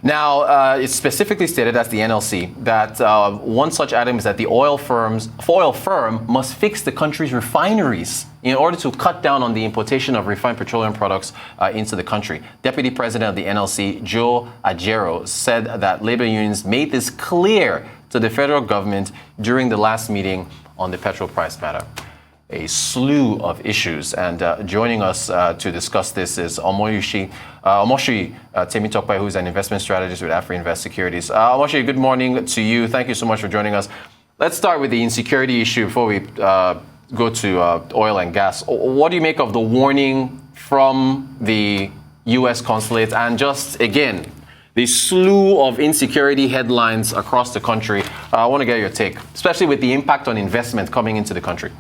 Now, it's specifically stated as the NLC that one such item is that the oil firm must fix the country's refineries in order to cut down on the importation of refined petroleum products into the country. Deputy President of the NLC, Joe Ajero, said that labor unions made this clear to the federal government during the last meeting on the petrol price matter. A slew of issues, and joining us to discuss this is Omosuyi Temitope, who is an investment strategist with Afrinvest Securities. Omosuyi, good morning to you. Thank you so much for joining us. Let's start with the insecurity issue before we go to oil and gas. What do you make of the warning from the U.S. Consulate and just, again, the slew of insecurity headlines across the country? I want to get your take, especially with the impact on investment coming into the country.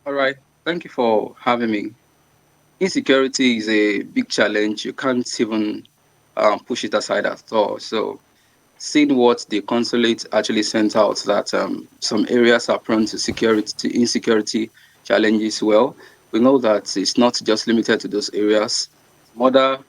All right. Thank you for having me. Insecurity is a big challenge. You can't even push it aside at all. So seeing what the consulate actually sent out, that some areas are prone to insecurity challenges, well, we know that it's not just limited to those areas. Other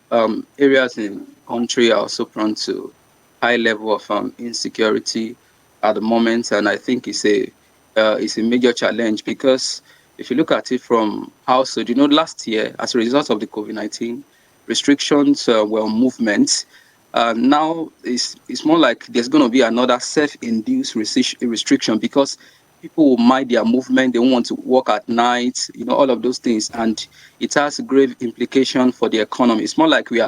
areas in the country are also prone to high level of insecurity at the moment. And I think it's a major challenge because if you look at it from household, last year, as a result of the COVID-19, restrictions were on movement. Now it's more like there's going to be another self-induced restriction because people will mind their movement. They won't want to work at night, all of those things. And it has grave implication for the economy. It's more like we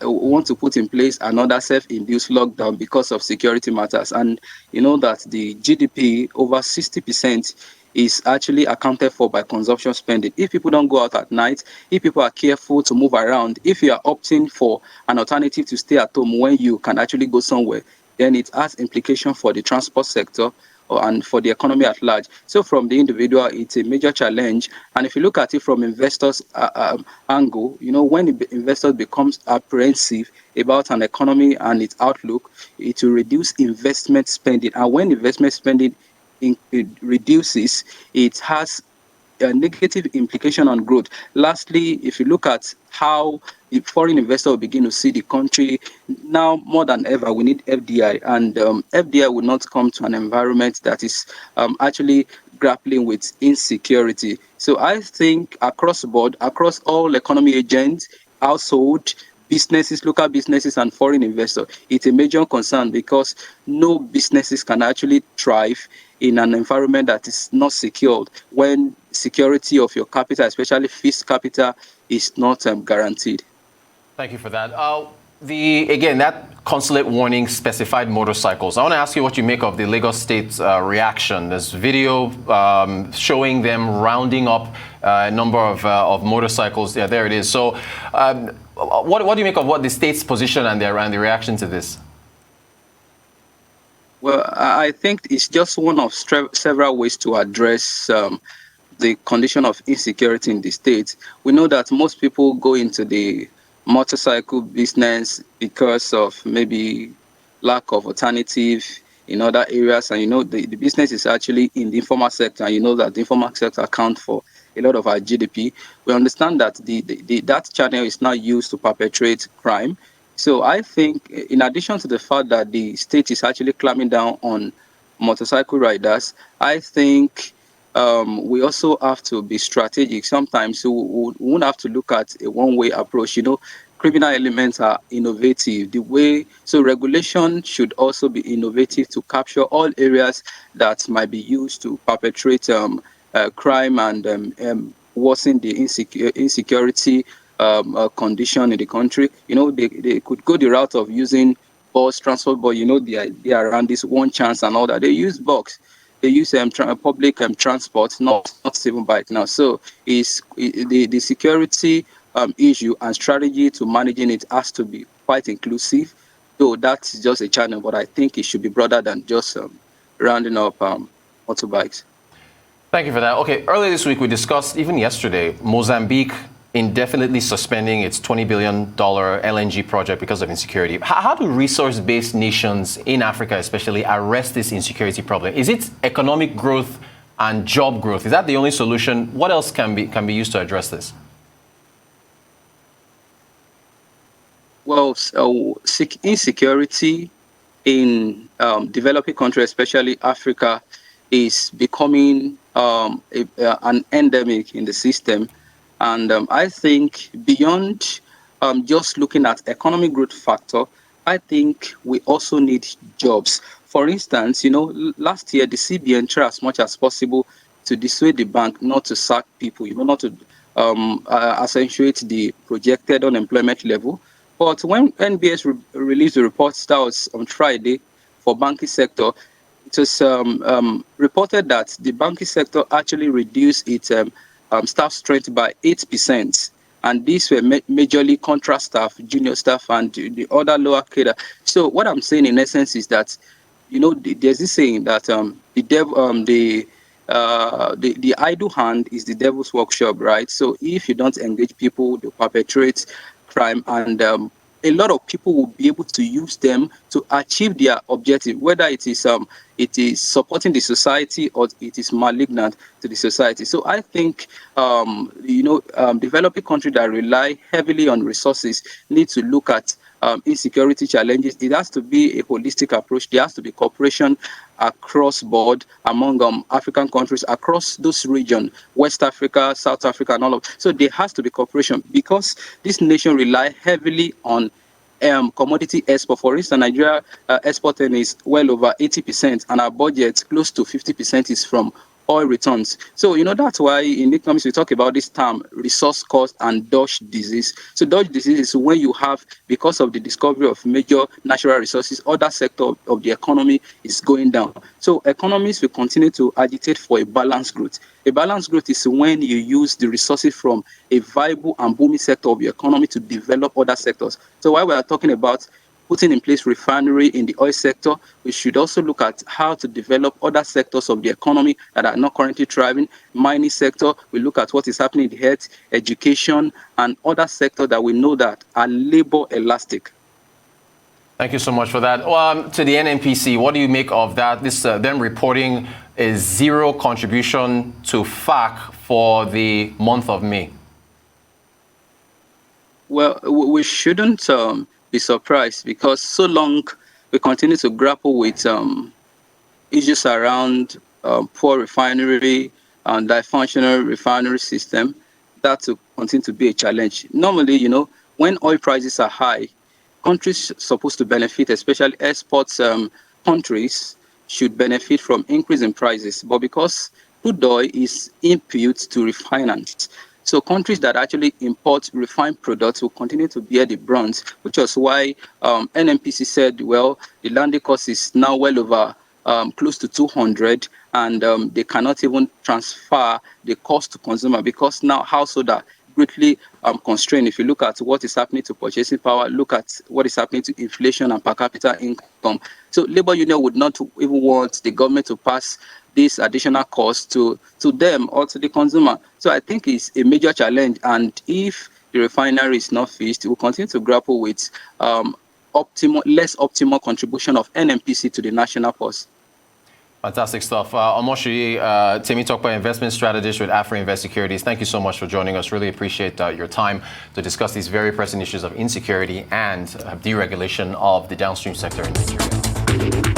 want to put in place another self-induced lockdown because of security matters. And you know that the GDP, over 60%, is actually accounted for by consumption spending. If people don't go out at night, if people are careful to move around, if you are opting for an alternative to stay at home when you can actually go somewhere, then it has implication for the transport sector and for the economy at large. So from the individual, it's a major challenge. And if you look at it from investors' angle, when investors becomes apprehensive about an economy and its outlook, it will reduce investment spending. And when investment spending it reduces, it has a negative implication on growth. Lastly, if you look at how the foreign investor will begin to see the country, now more than ever, we need FDI. And FDI will not come to an environment that is actually grappling with insecurity. So I think across the board, across all economy agents, household, businesses, local businesses, and foreign investors, it's a major concern because no businesses can actually thrive in an environment that is not secured when security of your capital, especially fixed capital, is not guaranteed. Thank you for that. Again, that consulate warning specified motorcycles. I want to ask you what you make of the Lagos State's reaction. There's video showing them rounding up a number of motorcycles. Yeah, there it is. So what do you make of what the state's position and the reaction to this? Well, I think it's just one of several ways to address the condition of insecurity in the state. We know that most people go into the motorcycle business because of maybe lack of alternative in other areas. And the business is actually in the informal sector. And that the informal sector accounts for a lot of our GDP. We understand that that channel is now used to perpetrate crime. So I think, in addition to the fact that the state is actually clamping down on motorcycle riders, I think we also have to be strategic. Sometimes we won't have to look at a one-way approach. Criminal elements are innovative. So regulation should also be innovative to capture all areas that might be used to perpetrate crime and worsen the insecurity condition in the country. They could go the route of using bus transport, but they are around this one chance and all that. They use bugs. They use public transport, not even bike now. So the security issue and strategy to managing it has to be quite inclusive. Though that's just a channel, but I think it should be broader than just rounding up motorbikes. Thank you for that. Okay, earlier this week we discussed, even yesterday, Mozambique indefinitely suspending its $20 billion LNG project because of insecurity. How do resource-based nations in Africa especially arrest this insecurity problem? Is it economic growth and job growth? Is that the only solution? What else can be used to address this? Well, insecurity in developing countries, especially Africa, is becoming an endemic in the system. And I think beyond just looking at economic growth factor, I think we also need jobs. For instance, last year the CBN tried as much as possible to dissuade the bank not to sack people, not to accentuate the projected unemployment level. But when NBS released the reports that was on Friday for banking sector, it was reported that the banking sector actually reduced its staff strength by 8%. And these were majorly contract staff, junior staff, and the other lower cadre. So what I'm saying in essence is that, there's this saying that the idle hand is the devil's workshop, right? So if you don't engage people, they perpetrate crime, and a lot of people will be able to use them to achieve their objective, whether it is supporting the society or it is malignant to the society. So I think developing countries that rely heavily on resources need to look at insecurity challenges. It has to be a holistic approach. There has to be cooperation across board among African countries, across those regions, West Africa, South Africa, and all of. So there has to be cooperation because this nation rely heavily on commodity export. For instance, Nigeria exporting is well over 80%, and our budget close to 50% is from oil returns. So, that's why in economics we talk about this term resource cost and Dutch disease. So Dutch disease is when you have, because of the discovery of major natural resources, other sector of the economy is going down. So economists will continue to agitate for a balanced growth. A balanced growth is when you use the resources from a viable and booming sector of your economy to develop other sectors. So while we are talking about putting in place refinery in the oil sector, we should also look at how to develop other sectors of the economy that are not currently thriving. Mining sector, we look at what is happening in the health, education, and other sectors that we know that are labor elastic. Thank you so much for that. To the NNPC, what do you make of that? This them reporting a zero contribution to FAAC for the month of May. Well, we shouldn't be surprised because so long we continue to grapple with issues around poor refinery and dysfunctional refinery system, that will continue to be a challenge. Normally, when oil prices are high, countries supposed to benefit, especially exports countries should benefit from increase in prices. But because crude oil is input to refinance, so countries that actually import refined products will continue to bear the brunt, which was why NNPC said, well, the landing cost is now well over close to 200, and they cannot even transfer the cost to consumer because now households are greatly constrained. If you look at what is happening to purchasing power, look at what is happening to inflation and per capita income. So labor union would not even want the government to pass this additional cost to them or to the consumer. So I think it's a major challenge. And if the refinery is not fixed, we'll continue to grapple with less optimal contribution of NNPC to the national purse. Fantastic stuff. Omosuyi Temitope, investment strategist with Afrinvest Securities. Thank you so much for joining us. Really appreciate your time to discuss these very pressing issues of insecurity and deregulation of the downstream sector in Nigeria.